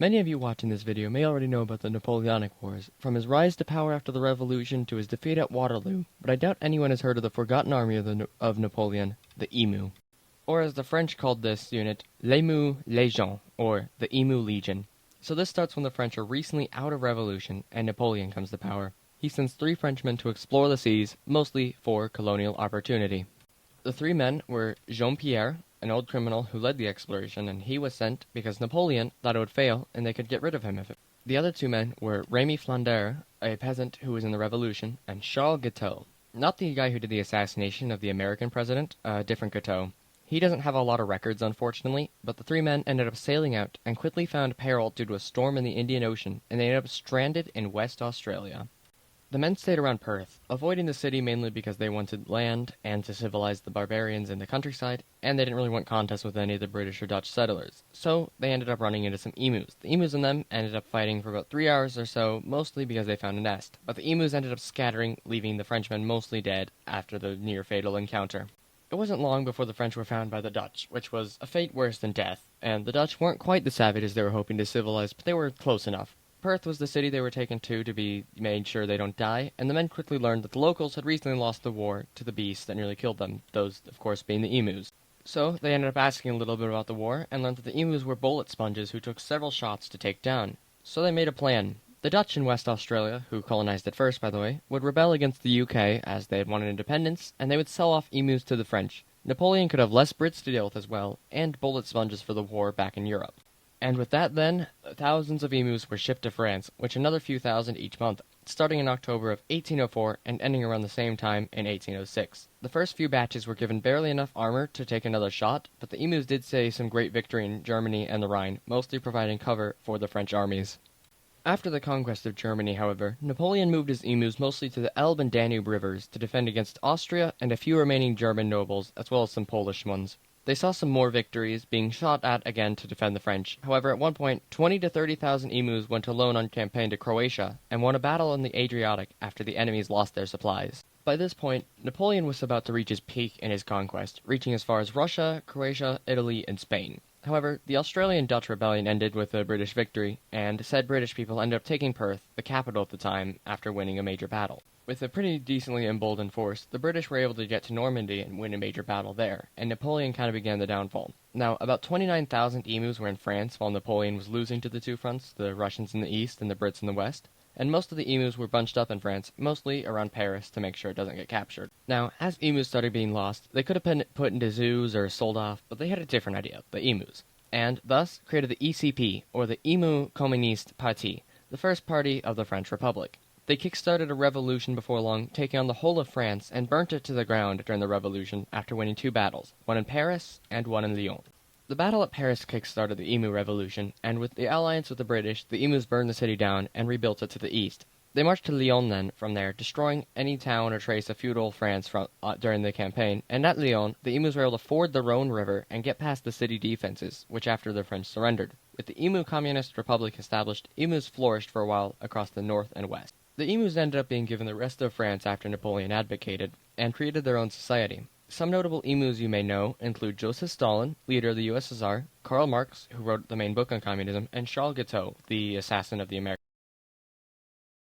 Many of you watching this video may already know about the Napoleonic Wars, from his rise to power after the Revolution to his defeat at Waterloo, but I doubt anyone has heard of the forgotten army of Napoleon, the Emu. Or as the French called this unit, l'Emu Légion, or the Emu Legion. So this starts when the French are recently out of revolution and Napoleon comes to power. He sends 3 Frenchmen to explore the seas, mostly for colonial opportunity. The 3 men were Jean-Pierre, an old criminal who led the exploration, and he was sent because Napoleon thought it would fail and they could get rid of him if it. The other 2 men were Rémy Flandre, a peasant who was in the revolution, and Charles Guiteau, not the guy who did the assassination of the American president, a different Guiteau. He doesn't have a lot of records, unfortunately, but the 3 men ended up sailing out and quickly found peril due to a storm in the Indian Ocean, and they ended up stranded in West Australia. The men stayed around Perth, avoiding the city mainly because they wanted land and to civilize the barbarians in the countryside, and they didn't really want contests with any of the British or Dutch settlers, so they ended up running into some emus. The emus and them ended up fighting for about 3 hours or so, mostly because they found a nest, but the emus ended up scattering, leaving the Frenchmen mostly dead after the near-fatal encounter. It wasn't long before the French were found by the Dutch, which was a fate worse than death, and the Dutch weren't quite the savages they were hoping to civilize, but they were close enough. Perth was the city they were taken to be made sure they don't die, and the men quickly learned that the locals had recently lost the war to the beasts that nearly killed them, those, of course, being the emus. So, they ended up asking a little bit about the war, and learned that the emus were bullet sponges who took several shots to take down. So they made a plan. The Dutch in West Australia, who colonized it first, by the way, would rebel against the UK, as they had wanted independence, and they would sell off emus to the French. Napoleon could have less Brits to deal with as well, and bullet sponges for the war back in Europe. And with that then, thousands of emus were shipped to France, which another few thousand each month, starting in October of 1804 and ending around the same time in 1806. The first few batches were given barely enough armor to take another shot, but the emus did see some great victory in Germany and the Rhine, mostly providing cover for the French armies. After the conquest of Germany, however, Napoleon moved his emus mostly to the Elbe and Danube rivers to defend against Austria and a few remaining German nobles, as well as some Polish ones. They saw some more victories, being shot at again to defend the French. However, at one point, 20 to 30,000 emus went alone on campaign to Croatia, and won a battle in the Adriatic after the enemies lost their supplies. By this point, Napoleon was about to reach his peak in his conquest, reaching as far as Russia, Croatia, Italy, and Spain. However, the Australian-Dutch rebellion ended with a British victory, and said British people ended up taking Perth, the capital at the time, after winning a major battle. With a pretty decently emboldened force, the British were able to get to Normandy and win a major battle there, and Napoleon kind of began the downfall. Now, about 29,000 emus were in France while Napoleon was losing to the 2 fronts, the Russians in the east and the Brits in the west, and most of the emus were bunched up in France, mostly around Paris to make sure it doesn't get captured. Now, as emus started being lost, they could have been put into zoos or sold off, but they had a different idea, the emus, and thus created the ECP, or the Emu Communiste Parti, the first party of the French Republic. They kick-started a revolution before long, taking on the whole of France, and burnt it to the ground during the revolution after winning 2 battles, one in Paris and one in Lyon. The battle at Paris kick-started the Emu Revolution, and with the alliance with the British, the emus burned the city down and rebuilt it to the east. They marched to Lyon then, from there, destroying any town or trace of feudal France during the campaign, and at Lyon, the emus were able to ford the Rhone River and get past the city defenses, which after the French surrendered. With the Emu Communist Republic established, emus flourished for a while across the north and west. The emus ended up being given the rest of France after Napoleon abdicated, and created their own society. Some notable emus you may know include Joseph Stalin, leader of the USSR, Karl Marx, who wrote the main book on communism, and Charles Guiteau, the assassin of the American